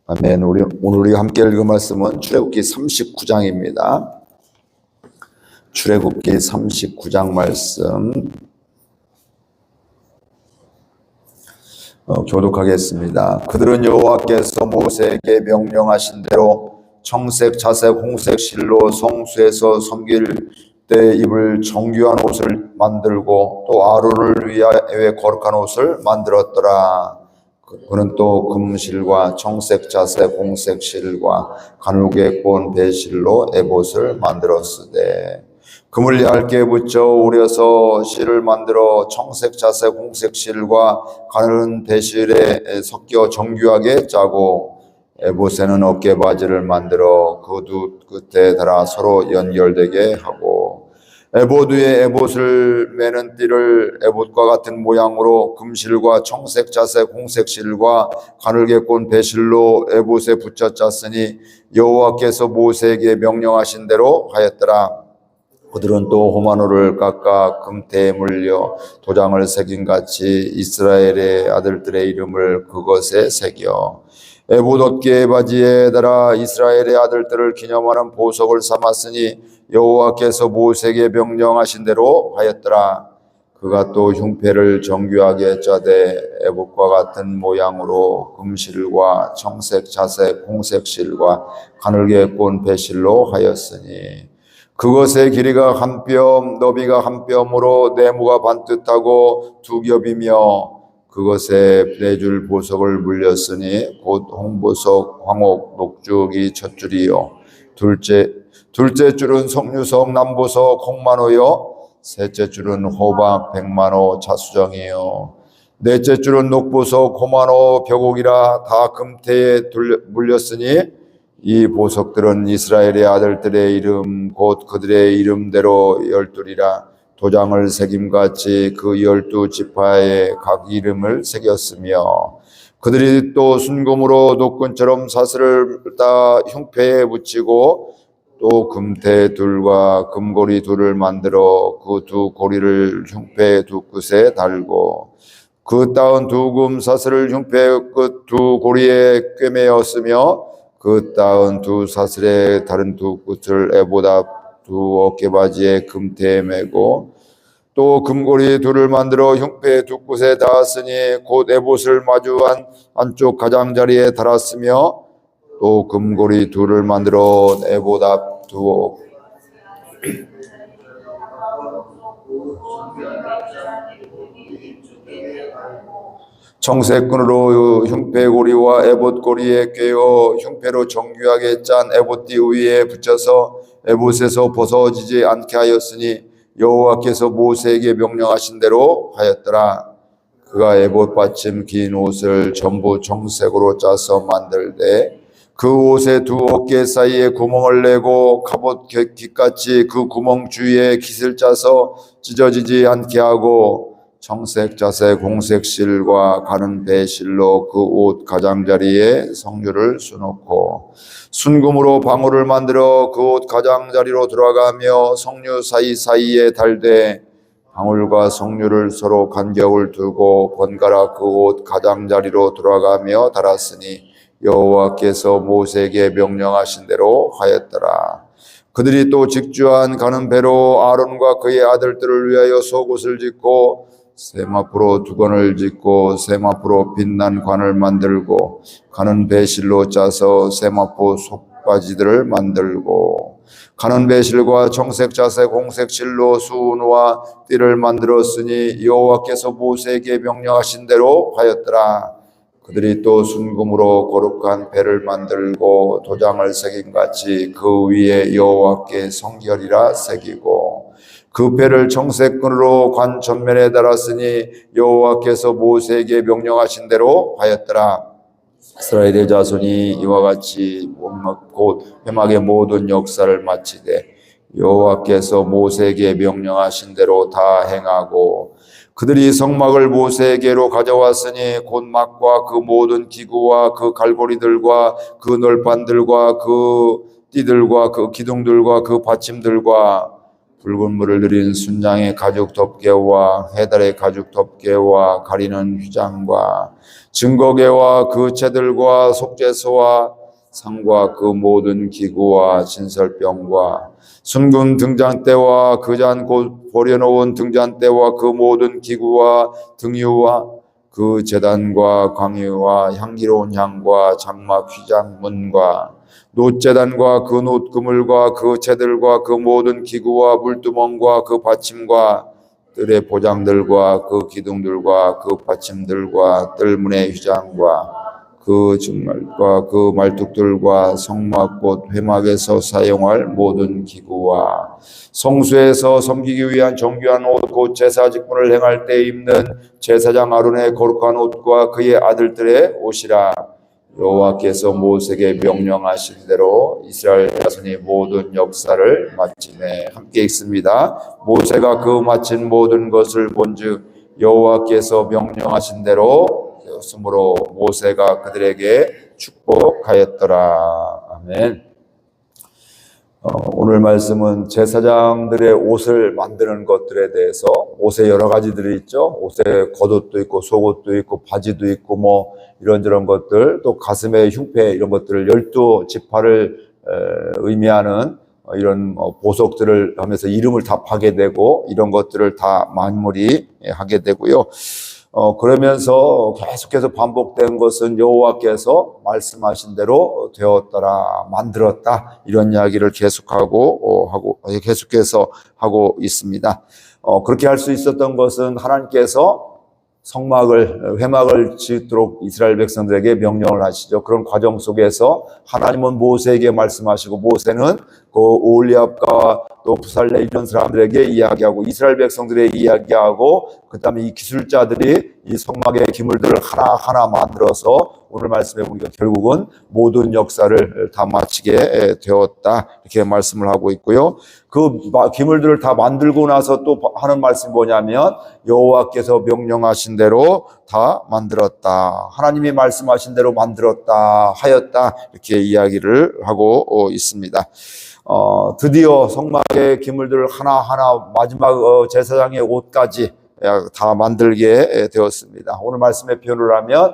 아멘. 오늘 우리가 함께 읽은 말씀은 출애굽기 39장입니다. 출애굽기 39장 말씀 교독하겠습니다. 그들은 여호와께서 모세에게 명령하신 대로 청색, 자색, 홍색 실로 성소에서 섬길 때 입을 정규한 옷을 만들고 또 아론을 위하여 거룩한 옷을 만들었더라. 그는 또 금실과 청색, 자색, 홍색 실과 가늘게 꼰 배실로 에봇을 만들었으되 금을 얇게 붙여 우려서 실을 만들어 청색, 자색, 홍색 실과 가늘은 배실에 섞여 정교하게 짜고 에봇에는 어깨바지를 만들어 그 두 끝에 달아 서로 연결되게 하고 에봇 위에 에봇을 매는 띠를 에봇과 같은 모양으로 금실과 청색, 자색, 홍색 실과 가늘게 꼰 배실로 에봇에 붙여 짰으니 여호와께서 모세에게 명령하신 대로 하였더라. 그들은 또 호마노를 깎아 금태에 물려 도장을 새긴 같이 이스라엘의 아들들의 이름을 그것에 새겨 에봇 어깨 바지에 달아 이스라엘의 아들들을 기념하는 보석을 삼았으니 여호와께서 모세에게 명령하신 대로 하였더라. 그가 또 흉패를 정교하게 짜되 에봇과 같은 모양으로 금실과 청색, 자색, 홍색 실과 가늘게 꼰 배실로 하였으니 그것의 길이가 한 뼘, 너비가 한 뼘으로 네모가 반듯하고 두 겹이며 그것에 네 줄 보석을 물렸으니 곧 홍보석, 황옥, 녹죽이 첫 줄이요 둘째 줄은 석류석, 남보석, 홍만호요 셋째 줄은 호박, 백만호, 자수정이요 넷째 줄은 녹보석, 호만호, 벽옥이라 다 금태에 물렸으니 이 보석들은 이스라엘의 아들들의 이름 곧 그들의 이름대로 12이라 도장을 새김같이 그 12지파에 각 이름을 새겼으며 그들이 또 순금으로 노끈처럼 사슬을 따 흉패에 붙이고 또 금태 둘과 금고리 둘을 만들어 그 두 고리를 흉패 두 끝에 달고 그 따은 두 금 사슬을 흉패 끝 두 고리에 꿰매었으며 그 따은 두 사슬의 다른 두 끝을 에봇 앞 두 어깨바지에 금태에 매고 또 금고리 둘을 만들어 흉패 두 끝에 닿았으니 곧 에봇을 마주한 안쪽 가장자리에 달았으며 또 금고리 둘을 만들어 에봇 앞 두 청색끈으로 흉패고리와 에봇고리에 꿰어 흉패로 정교하게 짠 에봇띠 위에 붙여서 에봇에서 벗어지지 않게 하였으니 여호와께서 모세에게 명령하신 대로 하였더라. 그가 에봇 받침 긴 옷을 전부 청색으로 짜서 만들되 그 옷의 두 어깨 사이에 구멍을 내고 갑옷 깃같이 그 구멍 주위에 깃을 짜서 찢어지지 않게 하고 청색, 자색, 홍색 실과 가는 배실로 그 옷 가장자리에 성류를 수놓고 순금으로 방울을 만들어 그 옷 가장자리로 들어가며 성류 사이사이에 달되 방울과 성류를 서로 간격을 두고 번갈아 그 옷 가장자리로 들어가며 달았으니 여호와께서 모세에게 명령하신 대로 하였더라. 그들이 또 직주한 가는 배로 아론과 그의 아들들을 위하여 속옷을 짓고 세마포로 두건을 짓고 세마포로 빛난 관을 만들고 가는 배실로 짜서 세마포 속바지들을 만들고 가는 배실과 청색, 자색, 홍색 실로 수은과 띠를 만들었으니 여호와께서 모세에게 명령하신 대로 하였더라. 그들이 또 순금으로 거룩한 배를 만들고 도장을 새김같이 그 위에 여호와께 성결이라 새기고 그 배를 청색끈으로 관 전면에 달았으니 여호와께서 모세에게 명령하신 대로 하였더라. 이스라엘의 자손이 이와 같이 곧 회막의 모든 역사를 마치되 여호와께서 모세에게 명령하신 대로 다 행하고 그들이 성막을 모세에게로 가져왔으니 곧 막과 그 모든 기구와 그 갈고리들과 그 널판들과 그 띠들과 그 기둥들과 그 받침들과 붉은 물을 들인 순양의 가죽 덮개와 해달의 가죽 덮개와 가리는 휘장과 증거계와 그 채들과 속죄소와 상과 그 모든 기구와 진설병과 순금 등잔대와 그 잔 곧 버려놓은 등잔대와 그 모든 기구와 등유와 그 제단과 광유와 향기로운 향과 장막 휘장문과 놋제단과 그 놋그물과 그 채들과 그 모든 기구와 물두멍과 그 받침과 뜰의 보장들과 그 기둥들과 그 받침들과 뜰문의 휘장과 그 증말과 그 말뚝들과 성막 곧 회막에서 사용할 모든 기구와 성수에서 섬기기 위한 정교한 옷 곧 제사 직분을 행할 때 입는 제사장 아론의 거룩한 옷과 그의 아들들의 옷이라. 여호와께서 모세에게 명령하신 대로 이스라엘 자손이 모든 역사를 마치네. 함께 읽습니다. 모세가 그 마친 모든 것을 본즉 여호와께서 명령하신 대로 되었으므로 모세가 그들에게 축복하였더라. 아멘. 오늘 말씀은 제사장들의 옷을 만드는 것들에 대해서 옷에 여러 가지들이 있죠. 옷에 겉옷도 있고 속옷도 있고 바지도 있고 뭐 이런저런 것들, 또 가슴에 흉패 이런 것들을 12지파를 의미하는 이런 보석들을 하면서 이름을 다 파게 되고 이런 것들을 다 마무리하게 되고요. 그러면서 계속해서 반복된 것은 여호와께서 말씀하신 대로 되었더라, 만들었다, 이런 이야기를 계속해서 하고 있습니다. 그렇게 할 수 있었던 것은 하나님께서 회막을 짓도록 이스라엘 백성들에게 명령을 하시죠. 그런 과정 속에서 하나님은 모세에게 말씀하시고 모세는 그 오홀리압과 또 부살레 이런 사람들에게 이야기하고 이스라엘 백성들에게 이야기하고 그 다음에 이 기술자들이 이 성막의 기물들을 하나하나 만들어서 오늘 말씀해 보니까 결국은 모든 역사를 다 마치게 되었다, 이렇게 말씀을 하고 있고요. 그 기물들을 다 만들고 나서 또 하는 말씀이 뭐냐면 여호와께서 명령하신 대로 다 만들었다, 하나님이 말씀하신 대로 만들었다 하였다, 이렇게 이야기를 하고 있습니다. 드디어 성막의 기물들을 하나하나 마지막 제사장의 옷까지 다 만들게 되었습니다. 오늘 말씀의 표현을 하면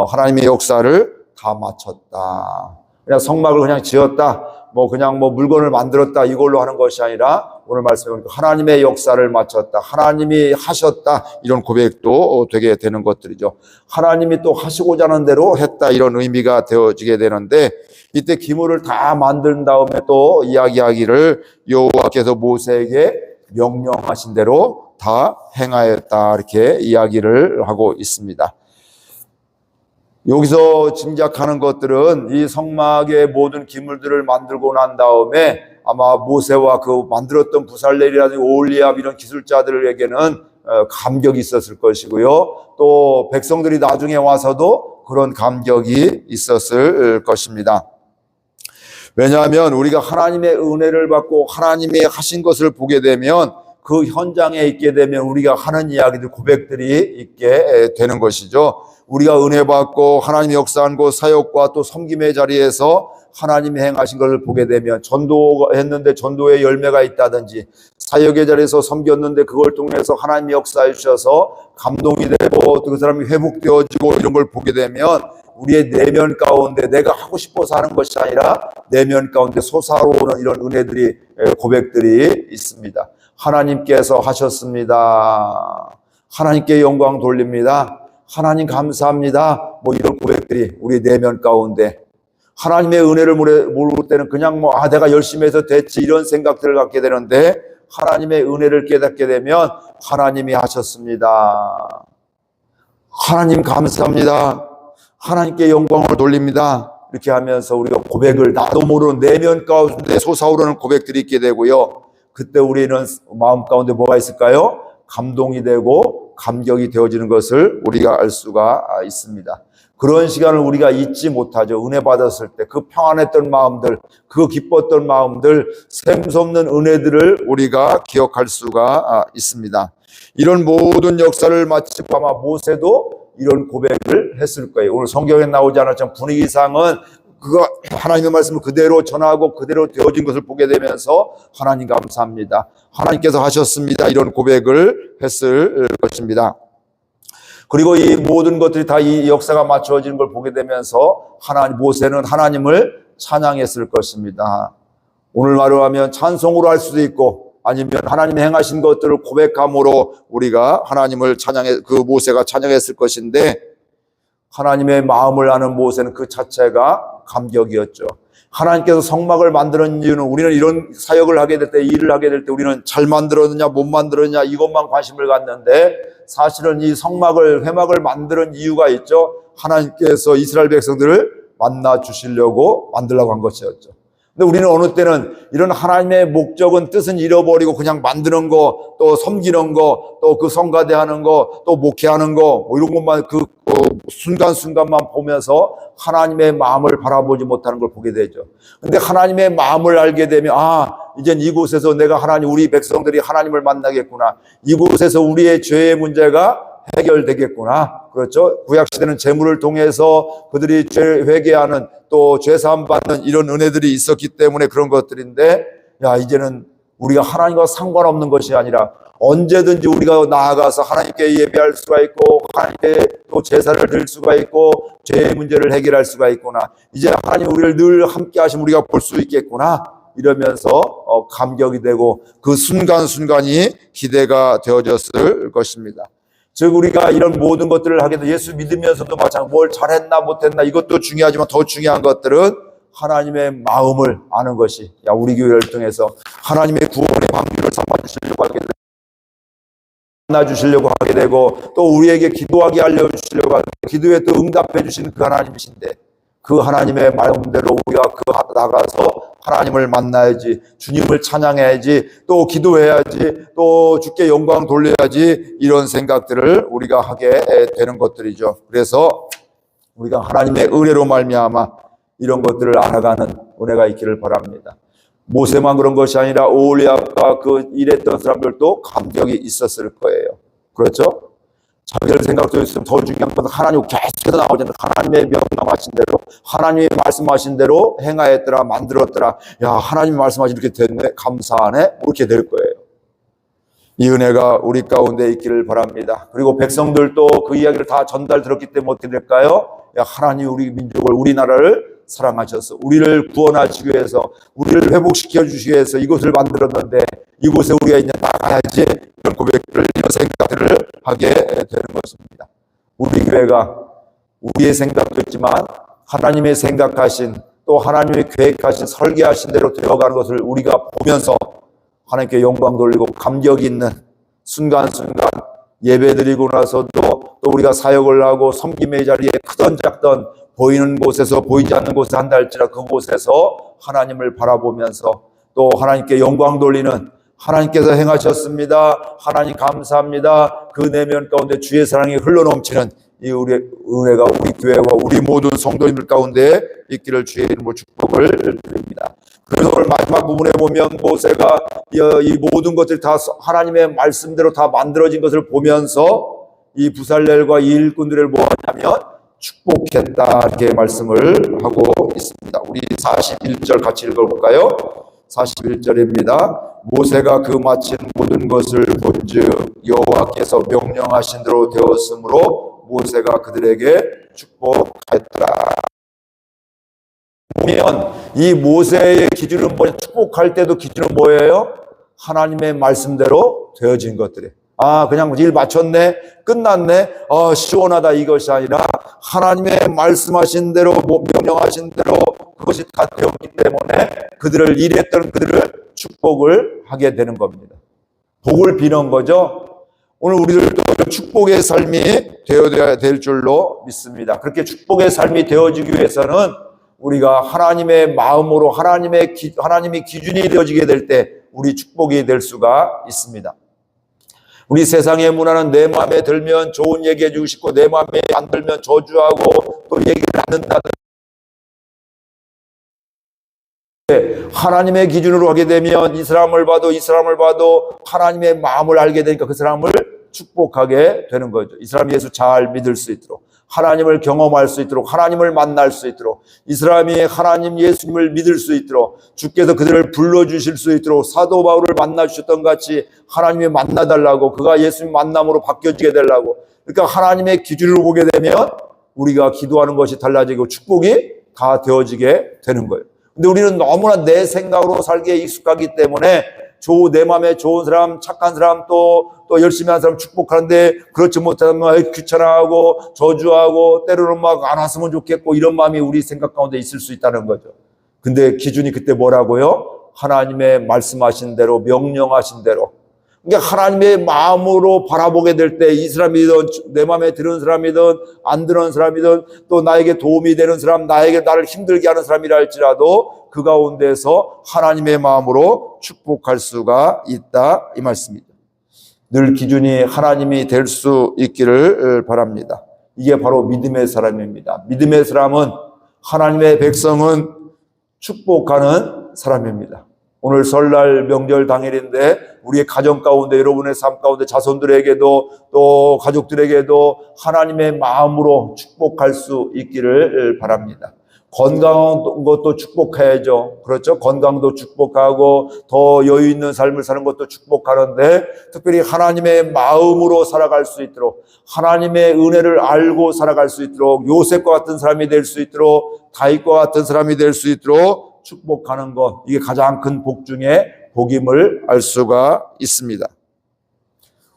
하나님의 역사를 다 마쳤다. 그냥 성막을 그냥 지었다, 그냥 물건을 만들었다, 이걸로 하는 것이 아니라 오늘 말씀에 보니까 하나님의 역사를 마쳤다, 하나님이 하셨다, 이런 고백도 되게 되는 것들이죠. 하나님이 또 하시고자 하는 대로 했다, 이런 의미가 되어지게 되는데, 이때 기물을 다 만든 다음에 또 이야기하기를 여호와께서 모세에게 명령하신 대로 다 행하였다, 이렇게 이야기를 하고 있습니다. 여기서 짐작하는 것들은 이 성막의 모든 기물들을 만들고 난 다음에 아마 모세와 그 만들었던 부살렐이라든지 오홀리압 이런 기술자들에게는 감격이 있었을 것이고요. 또 백성들이 나중에 와서도 그런 감격이 있었을 것입니다. 왜냐하면 우리가 하나님의 은혜를 받고 하나님이 하신 것을 보게 되면 그 현장에 있게 되면 우리가 하는 이야기들, 고백들이 있게 되는 것이죠. 우리가 은혜 받고 하나님이 역사한 곳 사역과 또 섬김의 자리에서 하나님이 행하신 것을 보게 되면 전도했는데 전도의 열매가 있다든지 사역의 자리에서 섬겼는데 그걸 통해서 하나님이 역사해 주셔서 감동이 되고 또 그 사람이 회복되어지고 이런 걸 보게 되면 우리의 내면 가운데 내가 하고 싶어서 하는 것이 아니라 내면 가운데 솟아오르는 이런 은혜들이, 고백들이 있습니다. 하나님께서 하셨습니다. 하나님께 영광 돌립니다. 하나님 감사합니다. 이런 고백들이 우리 내면 가운데, 하나님의 은혜를 모를 때는 그냥 내가 열심히 해서 됐지, 이런 생각들을 갖게 되는데 하나님의 은혜를 깨닫게 되면 하나님이 하셨습니다. 하나님 감사합니다. 하나님께 영광을 돌립니다. 이렇게 하면서 우리가 고백을, 나도 모르는 내면 가운데 솟아오르는 고백들이 있게 되고요. 그때 우리는 마음 가운데 뭐가 있을까요? 감동이 되고 감격이 되어지는 것을 우리가 알 수가 있습니다. 그런 시간을 우리가 잊지 못하죠. 은혜 받았을 때 그 평안했던 마음들, 그 기뻤던 마음들, 샘솟는 은혜들을 우리가 기억할 수가 있습니다. 이런 모든 역사를 마치고 아마 모세도 이런 고백을 했을 거예요. 오늘 성경에 나오지 않았지만 분위기상은 그거 하나님의 말씀을 그대로 전하고 그대로 되어진 것을 보게 되면서 하나님 감사합니다. 하나님께서 하셨습니다. 이런 고백을 했을 것입니다. 그리고 이 모든 것들이 다 이 역사가 맞춰지는 걸 보게 되면서 모세는 하나님을 찬양했을 것입니다. 오늘 말로 하면 찬송으로 할 수도 있고 아니면 하나님이 행하신 것들을 고백함으로 우리가 하나님을 모세가 찬양했을 것인데, 하나님의 마음을 아는 모세는 그 자체가 감격이었죠. 하나님께서 성막을 만드는 이유는, 우리는 이런 사역을 하게 될 때, 일을 하게 될 때 우리는 잘 만들었느냐 못 만들었느냐 이것만 관심을 갖는데, 사실은 이 회막을 만드는 이유가 있죠. 하나님께서 이스라엘 백성들을 만나 주시려고 만들려고 한 것이었죠. 근데 우리는 어느 때는 이런 하나님의 목적은, 뜻은 잃어버리고 그냥 만드는 거, 또 섬기는 거, 또 그 성가대하는 거, 또 목회하는 거, 이런 것만 순간순간만 보면서 하나님의 마음을 바라보지 못하는 걸 보게 되죠. 근데 하나님의 마음을 알게 되면, 이젠 이곳에서 우리 백성들이 하나님을 만나겠구나. 이곳에서 우리의 죄의 문제가 해결되겠구나. 그렇죠? 구약시대는 제물을 통해서 그들이 죄 회개하는, 또 죄사함 받는 이런 은혜들이 있었기 때문에 그런 것들인데, 이제는 우리가 하나님과 상관없는 것이 아니라 언제든지 우리가 나아가서 하나님께 예배할 수가 있고, 하나님께 또 제사를 드릴 수가 있고, 죄의 문제를 해결할 수가 있구나. 이제 하나님 우리를 늘 함께 하시면 우리가 볼 수 있겠구나. 이러면서 감격이 되고 그 순간순간이 기대가 되어졌을 것입니다. 즉 우리가 이런 모든 것들을 하게 돼, 예수 믿으면서도 마찬가지로 뭘 잘했나 못했나 이것도 중요하지만 더 중요한 것들은 하나님의 마음을 아는 것이, 우리 교회를 통해서 하나님의 구원의 방주를 삼아주시려고 하게 되고, 만나주시려고 하게 되고, 또 우리에게 기도하게 알려주시려고 하게 되고, 기도에 또 응답해 주시는 그 하나님이신데, 그 하나님의 마음대로 우리가 나가서 하나님을 만나야지, 주님을 찬양해야지, 또 기도해야지, 또 주께 영광 돌려야지, 이런 생각들을 우리가 하게 되는 것들이죠. 그래서 우리가 하나님의 은혜로 말미암아 이런 것들을 알아가는 은혜가 있기를 바랍니다. 모세만 그런 것이 아니라 오홀리압과 그 일했던 사람들도 감격이 있었을 거예요. 그렇죠? 자기들 생각도 있으면 더 중요한 건 하나님 계속해서 나오잖아요. 하나님의 명령하신 대로, 하나님이 말씀하신 대로 행하였더라, 만들었더라. 하나님이 말씀하신 이렇게 됐네, 감사하네, 이렇게 될 거예요. 이 은혜가 우리 가운데 있기를 바랍니다. 그리고 백성들도 그 이야기를 다 전달 들었기 때문에 어떻게 될까요? 하나님 우리 민족을, 우리나라를 사랑하셔서 우리를 구원하시기 위해서, 우리를 회복시켜 주시기 위해서 이곳을 만들었는데 이곳에 우리가 이제 나가야지, 이런 고백들을, 이런 생각들을 하게 되는 것입니다. 우리 교회가 우리의 생각도 있지만 하나님의 생각하신, 또 하나님의 계획하신, 설계하신 대로 되어가는 것을 우리가 보면서 하나님께 영광 돌리고 감격 있는 순간순간, 예배드리고 나서도 또 우리가 사역을 하고 섬김의 자리에 크던 작던 보이는 곳에서 보이지 않는 곳에 한다 할지라 그곳에서 하나님을 바라보면서 또 하나님께 영광 돌리는, 하나님께서 행하셨습니다, 하나님 감사합니다, 그 내면 가운데 주의 사랑이 흘러넘치는 이 우리 은혜가 우리 교회와 우리 모든 성도님들 가운데 있기를 주의 이름으로 축복을 드립니다. 그래서 오늘 마지막 부분에 보면 모세가 이 모든 것들이 다 하나님의 말씀대로 다 만들어진 것을 보면서 이 부살렐과 이 일꾼들을 뭐하냐면 축복했다, 이렇게 말씀을 하고 있습니다. 우리 41절 같이 읽어볼까요? 41절입니다. 모세가 그 마친 모든 것을 본즉 여호와께서 명령하신 대로 되었으므로 모세가 그들에게 축복했더라. 보면 이 모세의 기준은 뭐냐? 축복할 때도 기준은 뭐예요? 하나님의 말씀대로 되어진 것들이에요. 그냥 일 마쳤네, 끝났네, 시원하다, 이것이 아니라 하나님의 말씀하신 대로, 명령하신 대로 그것이 다 되었기 때문에 그들을 일했던 그들을 축복을 하게 되는 겁니다. 복을 비는 거죠. 오늘 우리들도 축복의 삶이 되어야 될 줄로 믿습니다. 그렇게 축복의 삶이 되어지기 위해서는 우리가 하나님의 마음으로 하나님이 기준이 되어지게 될 때 우리 축복이 될 수가 있습니다. 우리 세상의 문화는 내 마음에 들면 좋은 얘기 해주고 싶고, 내 마음에 안 들면 저주하고 또 얘기를 안 듣는다. 하나님의 기준으로 하게 되면 이 사람을 봐도 하나님의 마음을 알게 되니까 그 사람을 축복하게 되는 거죠. 이 사람 예수 잘 믿을 수 있도록, 하나님을 경험할 수 있도록, 하나님을 만날 수 있도록, 이 사람이 하나님 예수님을 믿을 수 있도록, 주께서 그들을 불러주실 수 있도록 사도 바울을 만나주셨던 같이 하나님이 만나달라고, 그가 예수님 만남으로 바뀌어지게 되려고. 그러니까 하나님의 기준으로 보게 되면 우리가 기도하는 것이 달라지고 축복이 다 되어지게 되는 거예요. 근데 우리는 너무나 내 생각으로 살기에 익숙하기 때문에 내 마음에 좋은 사람, 착한 사람, 또 열심히 하는 사람 축복하는데 그렇지 못하면 귀찮아하고 저주하고 때로는 막 안 왔으면 좋겠고 이런 마음이 우리 생각 가운데 있을 수 있다는 거죠. 근데 기준이 그때 뭐라고요? 하나님의 말씀하신 대로, 명령하신 대로. 그러니까 하나님의 마음으로 바라보게 될 때 이 사람이든 내 마음에 드는 사람이든 안 드는 사람이든 또 나에게 도움이 되는 사람, 나를 힘들게 하는 사람이라 할지라도 그 가운데서 하나님의 마음으로 축복할 수가 있다 이 말씀이죠. 늘 기준이 하나님이 될 수 있기를 바랍니다. 이게 바로 믿음의 사람입니다. 믿음의 사람은, 하나님의 백성은 축복하는 사람입니다. 오늘 설날 명절 당일인데 우리의 가정 가운데, 여러분의 삶 가운데 자손들에게도 또 가족들에게도 하나님의 마음으로 축복할 수 있기를 바랍니다. 건강한 것도 축복해야죠. 그렇죠? 건강도 축복하고 더 여유 있는 삶을 사는 것도 축복하는데 특별히 하나님의 마음으로 살아갈 수 있도록, 하나님의 은혜를 알고 살아갈 수 있도록, 요셉과 같은 사람이 될 수 있도록, 다윗과 같은 사람이 될 수 있도록 축복하는 것, 이게 가장 큰 복 중에 복임을 알 수가 있습니다.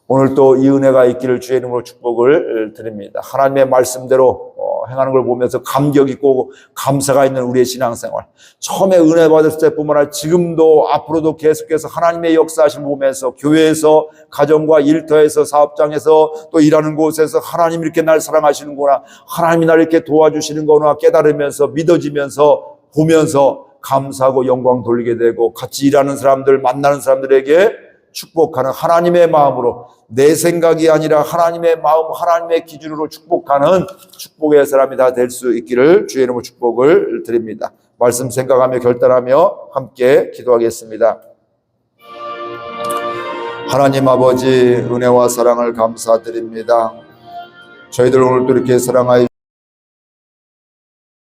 오늘 또 이 은혜가 있기를 주의 이름으로 축복을 드립니다. 하나님의 말씀대로 행하는 걸 보면서 감격 있고 감사가 있는 우리의 신앙생활, 처음에 은혜 받을 때뿐만 아니라 지금도 앞으로도 계속해서 하나님의 역사하심을 보면서 교회에서, 가정과 일터에서, 사업장에서, 또 일하는 곳에서 하나님이 이렇게 날 사랑하시는구나, 하나님이 날 이렇게 도와주시는 거구나 깨달으면서, 믿어지면서, 보면서 감사하고 영광 돌리게 되고, 같이 일하는 사람들, 만나는 사람들에게 축복하는 하나님의 마음으로, 내 생각이 아니라 하나님의 마음, 하나님의 기준으로 축복하는 축복의 사람이 다 될 수 있기를 주의 이름으로 축복을 드립니다. 말씀 생각하며 결단하며 함께 기도하겠습니다. 하나님 아버지, 은혜와 사랑을 감사드립니다. 저희들 오늘도 이렇게 사랑하여